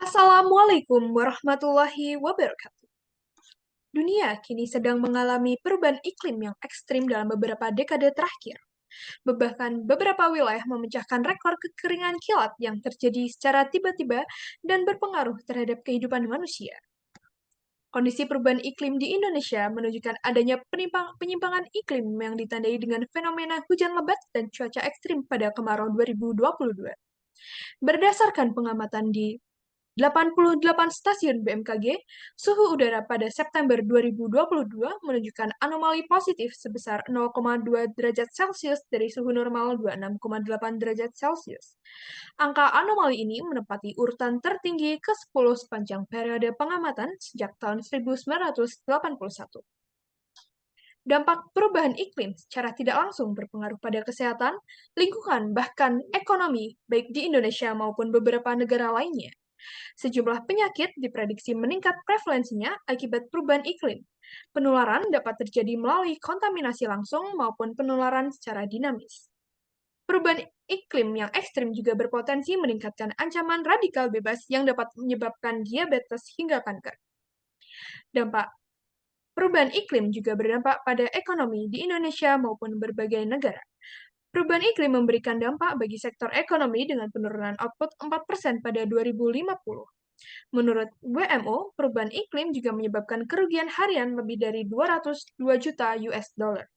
Assalamualaikum warahmatullahi wabarakatuh. Dunia kini sedang mengalami perubahan iklim yang ekstrim dalam beberapa dekade terakhir. Bahkan beberapa wilayah memecahkan rekor kekeringan kilat yang terjadi secara tiba-tiba dan berpengaruh terhadap kehidupan manusia. Kondisi perubahan iklim di Indonesia menunjukkan adanya penyimpangan iklim yang ditandai dengan fenomena hujan lebat dan cuaca ekstrim pada kemarau 2022. Berdasarkan pengamatan di 88 stasiun BMKG, suhu udara pada September 2022 menunjukkan anomali positif sebesar 0,2 derajat Celcius dari suhu normal 26,8 derajat Celcius. Angka anomali ini menempati urutan tertinggi ke-10 sepanjang periode pengamatan sejak tahun 1981. Dampak perubahan iklim secara tidak langsung berpengaruh pada kesehatan, lingkungan, bahkan ekonomi, baik di Indonesia maupun beberapa negara lainnya. Sejumlah penyakit diprediksi meningkat prevalensinya akibat perubahan iklim. Penularan dapat terjadi melalui kontaminasi langsung maupun penularan secara dinamis. Perubahan iklim yang ekstrim juga berpotensi meningkatkan ancaman radikal bebas yang dapat menyebabkan diabetes hingga kanker. Dampak perubahan iklim juga berdampak pada ekonomi di Indonesia maupun berbagai negara. Perubahan iklim memberikan dampak bagi sektor ekonomi dengan penurunan output 4% pada 2050. Menurut WMO, perubahan iklim juga menyebabkan kerugian harian lebih dari 202 juta US dollar.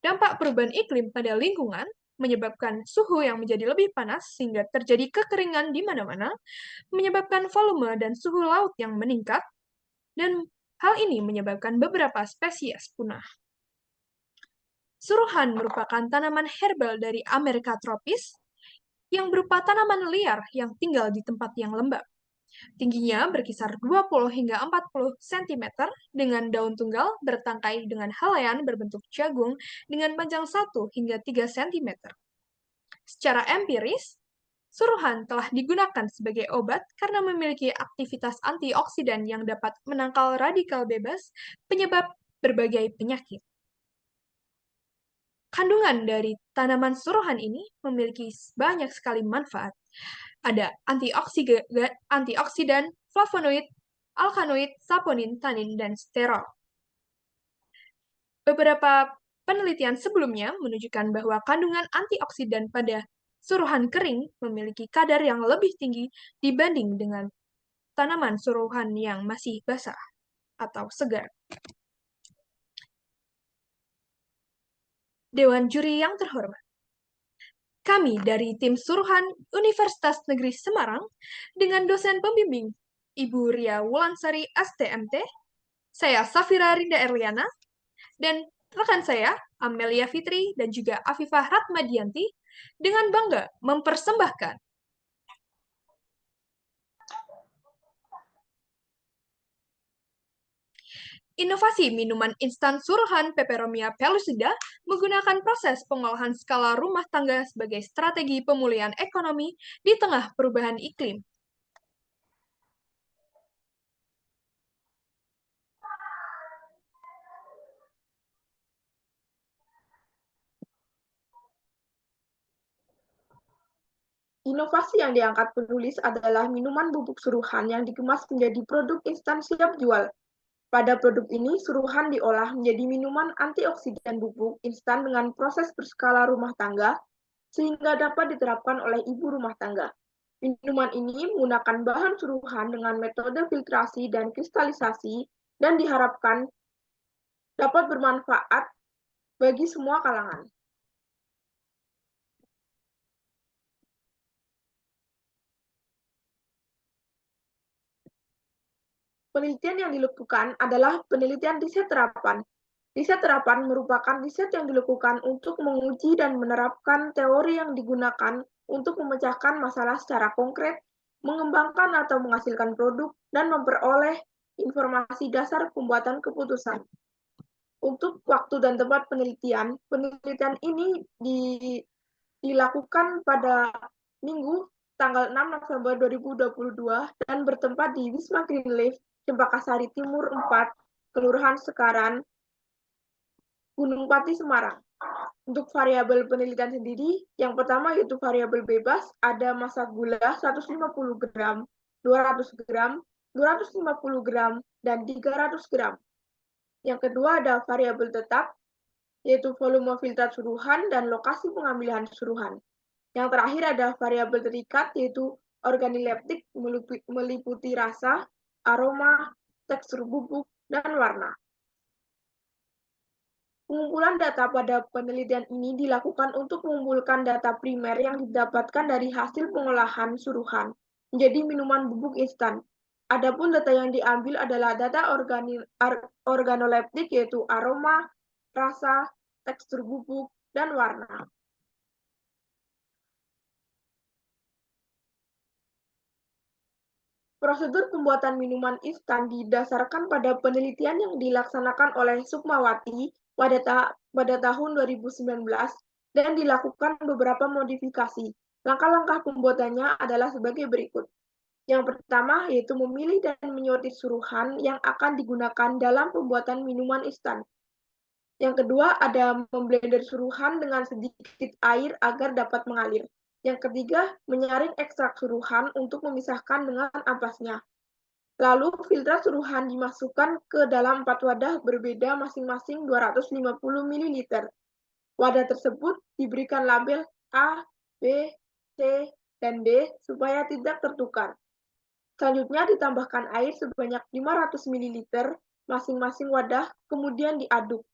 Dampak perubahan iklim pada lingkungan menyebabkan suhu yang menjadi lebih panas sehingga terjadi kekeringan di mana-mana, menyebabkan volume dan suhu laut yang meningkat, dan hal ini menyebabkan beberapa spesies punah. Suruhan merupakan tanaman herbal dari Amerika tropis yang berupa tanaman liar yang tinggal di tempat yang lembab. Tingginya berkisar 20 hingga 40 cm dengan daun tunggal bertangkai dengan helaian berbentuk jagung dengan panjang 1 hingga 3 cm. Secara empiris, suruhan telah digunakan sebagai obat karena memiliki aktivitas antioksidan yang dapat menangkal radikal bebas penyebab berbagai penyakit. Kandungan dari tanaman suruhan ini memiliki banyak sekali manfaat. Ada antioksidan, flavonoid, alkaloid, saponin, tanin, dan sterol. Beberapa penelitian sebelumnya menunjukkan bahwa kandungan antioksidan pada suruhan kering memiliki kadar yang lebih tinggi dibanding dengan tanaman suruhan yang masih basah atau segar. Dewan Juri yang terhormat, kami dari tim Suruhan Universitas Negeri Semarang dengan dosen pembimbing Ibu Ria Wulansari STMT, saya Safira Rinda Erliana, dan rekan saya Amelia Fitri dan juga Afifah Ratmadianti dengan bangga mempersembahkan inovasi minuman instan Suruhan Peperomia pellucida menggunakan proses pengolahan skala rumah tangga sebagai strategi pemulihan ekonomi di tengah perubahan iklim. Inovasi yang diangkat penulis adalah minuman bubuk suruhan yang dikemas menjadi produk instan siap jual. Pada produk ini, suruhan diolah menjadi minuman antioksidan bubuk instan dengan proses berskala rumah tangga, sehingga dapat diterapkan oleh ibu rumah tangga. Minuman ini menggunakan bahan suruhan dengan metode filtrasi dan kristalisasi, dan diharapkan dapat bermanfaat bagi semua kalangan. Penelitian yang dilakukan adalah penelitian riset terapan. Riset terapan merupakan riset yang dilakukan untuk menguji dan menerapkan teori yang digunakan untuk memecahkan masalah secara konkret, mengembangkan atau menghasilkan produk, dan memperoleh informasi dasar pembuatan keputusan. Untuk waktu dan tempat penelitian, penelitian ini dilakukan pada Minggu tanggal 6 November 2022 dan bertempat di Wisma Greenleaf, Cempaka Sari Timur 4, Kelurahan Sekaran, Gunung Pati, Semarang. Untuk variabel penelitian sendiri, yang pertama yaitu variabel bebas, ada massa gula 150 gram, 200 gram, 250 gram, dan 300 gram. Yang kedua ada variabel tetap, yaitu volume filtrat suruhan dan lokasi pengambilan suruhan. Yang terakhir ada variabel terikat, yaitu organoleptik meliputi rasa, aroma, tekstur bubuk, dan warna. Pengumpulan data pada penelitian ini dilakukan untuk mengumpulkan data primer yang didapatkan dari hasil pengolahan suruhan menjadi minuman bubuk instan. Adapun data yang diambil adalah data organoleptik, yaitu aroma, rasa, tekstur bubuk, dan warna. Prosedur pembuatan minuman instan didasarkan pada penelitian yang dilaksanakan oleh Sukmawati pada tahun 2019 dan dilakukan beberapa modifikasi. Langkah-langkah pembuatannya adalah sebagai berikut. Yang pertama yaitu memilih dan menyortir suruhan yang akan digunakan dalam pembuatan minuman instan. Yang kedua ada memblender suruhan dengan sedikit air agar dapat mengalir. Yang ketiga, menyaring ekstrak suruhan untuk memisahkan dengan ampasnya. Lalu filtrat suruhan dimasukkan ke dalam 4 wadah berbeda masing-masing 250 ml. Wadah tersebut diberikan label A, B, C, dan D supaya tidak tertukar. Selanjutnya ditambahkan air sebanyak 500 ml masing-masing wadah, kemudian diaduk.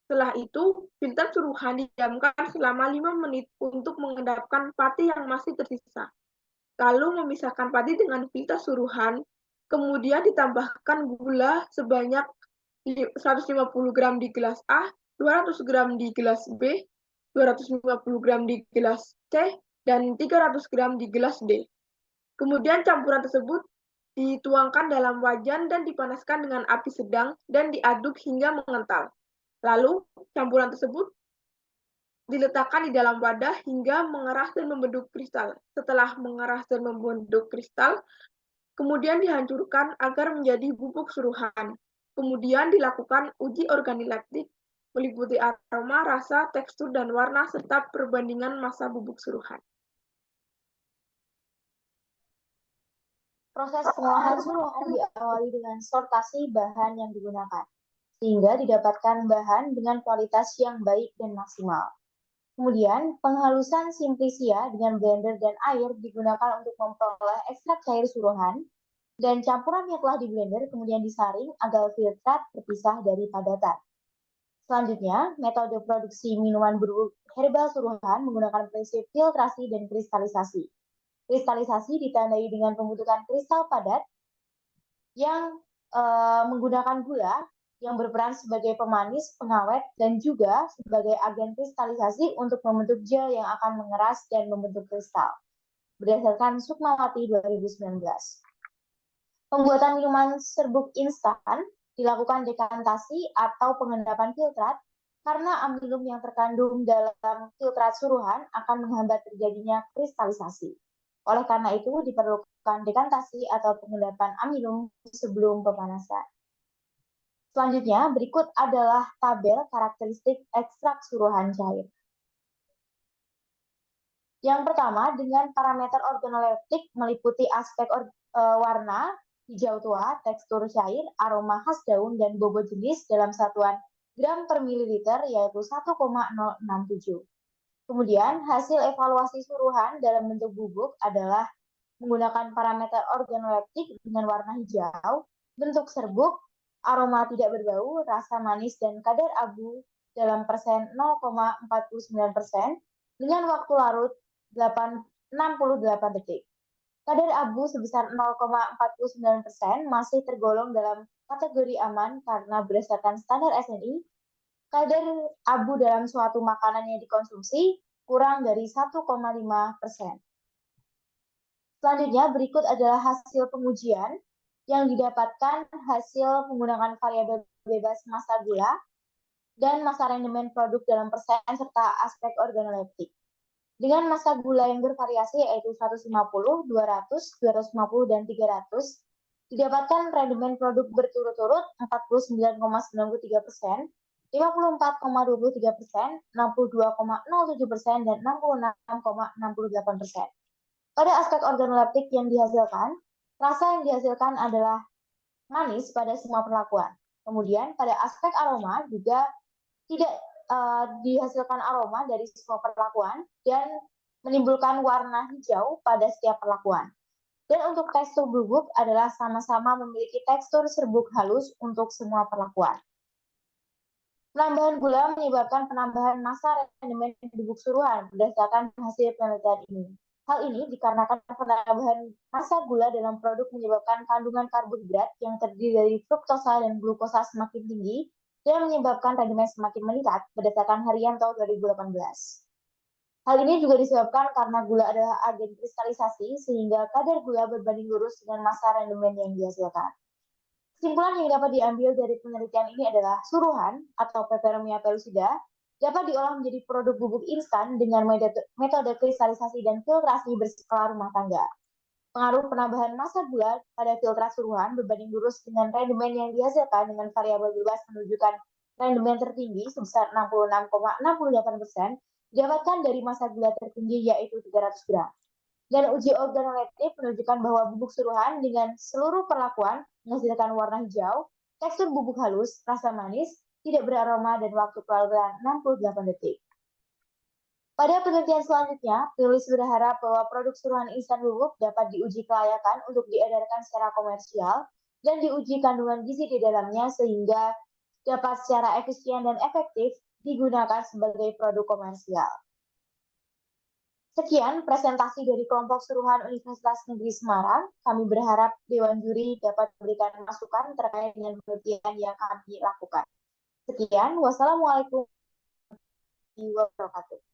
Setelah itu, filter suruhan didiamkan selama 5 menit untuk mengendapkan pati yang masih tersisa. Lalu memisahkan pati dengan filter suruhan, kemudian ditambahkan gula sebanyak 150 gram di gelas A, 200 gram di gelas B, 250 gram di gelas C, dan 300 gram di gelas D. Kemudian campuran tersebut dituangkan dalam wajan dan dipanaskan dengan api sedang dan diaduk hingga mengental. Lalu, campuran tersebut diletakkan di dalam wadah hingga mengeras dan membentuk kristal. Setelah mengeras dan membentuk kristal, kemudian dihancurkan agar menjadi bubuk suruhan. Kemudian dilakukan uji organoleptik meliputi aroma, rasa, tekstur, dan warna, serta perbandingan massa bubuk suruhan. Proses pengolahan suruhan diawali dengan sortasi bahan yang digunakan, sehingga didapatkan bahan dengan kualitas yang baik dan maksimal. Kemudian, penghalusan simplisia dengan blender dan air digunakan untuk memperoleh ekstrak cair suruhan, dan campuran yang telah diblender kemudian disaring agar filtrat terpisah dari padatan. Selanjutnya, metode produksi minuman berbubuk herbal suruhan menggunakan prinsip filtrasi dan kristalisasi. Kristalisasi ditandai dengan pembentukan kristal padat yang menggunakan gula yang berperan sebagai pemanis, pengawet, dan juga sebagai agen kristalisasi untuk membentuk gel yang akan mengeras dan membentuk kristal. Berdasarkan Sukmawati 2019. Pembuatan minuman serbuk instan dilakukan dekantasi atau pengendapan filtrat karena amilum yang terkandung dalam filtrat suruhan akan menghambat terjadinya kristalisasi. Oleh karena itu, diperlukan dekantasi atau pengendapan amilum sebelum pemanasan. Selanjutnya, berikut adalah tabel karakteristik ekstrak suruhan cair. Yang pertama, dengan parameter organoleptik meliputi aspek warna, hijau tua, tekstur cair, aroma khas daun, dan bobot jenis dalam satuan gram per mililiter, yaitu 1,067. Kemudian, hasil evaluasi suruhan dalam bentuk bubuk adalah menggunakan parameter organoleptik dengan warna hijau, bentuk serbuk, aroma tidak berbau, rasa manis, dan kadar abu dalam persen 0,49% dengan waktu larut 68 detik. Kadar abu sebesar 0,49% masih tergolong dalam kategori aman karena berdasarkan standar SNI, kadar abu dalam suatu makanan yang dikonsumsi kurang dari 1,5%. Selanjutnya, berikut adalah hasil pengujian yang didapatkan hasil menggunakan variabel bebas massa gula dan massa rendemen produk dalam persen serta aspek organoleptik. Dengan massa gula yang bervariasi yaitu 150, 200, 250, dan 300, didapatkan rendemen produk berturut-turut 49,93%, 54,23%, 62,07%, dan 66,68%. Pada aspek organoleptik yang dihasilkan, rasa yang dihasilkan adalah manis pada semua perlakuan. Kemudian pada aspek aroma juga tidak dihasilkan aroma dari semua perlakuan dan menimbulkan warna hijau pada setiap perlakuan. Dan untuk tekstur bubuk adalah sama-sama memiliki tekstur serbuk halus untuk semua perlakuan. Penambahan gula menyebabkan penambahan massa rendemen bubuk suruhan berdasarkan hasil penelitian ini. Hal ini dikarenakan penambahan massa gula dalam produk menyebabkan kandungan karbohidrat yang terdiri dari fruktosa dan glukosa semakin tinggi dan menyebabkan rendemen semakin meningkat berdasarkan Haryanto 2018. Hal ini juga disebabkan karena gula adalah agen kristalisasi sehingga kadar gula berbanding lurus dengan massa rendemen yang dihasilkan. Kesimpulan yang dapat diambil dari penelitian ini adalah suruhan atau Peperomia pellucida dapat diolah menjadi produk bubuk instan dengan metode kristalisasi dan filtrasi berskala rumah tangga. Pengaruh penambahan massa gula pada filtrasi suruhan berbanding lurus dengan rendemen yang dihasilkan dengan variabel bebas menunjukkan rendemen tertinggi sebesar 66,68% didapatkan dari massa gula tertinggi yaitu 300 gram. Dan uji organoleptik menunjukkan bahwa bubuk suruhan dengan seluruh perlakuan menghasilkan warna hijau, tekstur bubuk halus, rasa manis, tidak beraroma, dan waktu pelaluran 68 detik. Pada penelitian selanjutnya, penulis berharap bahwa produk suruhan instan bubuk dapat diuji kelayakan untuk diedarkan secara komersial dan diuji kandungan gizi di dalamnya sehingga dapat secara efisien dan efektif digunakan sebagai produk komersial. Sekian presentasi dari kelompok suruhan Universitas Negeri Semarang. Kami berharap Dewan Juri dapat memberikan masukan terkait dengan penelitian yang kami lakukan. Sekian, wassalamualaikum warahmatullahi wabarakatuh.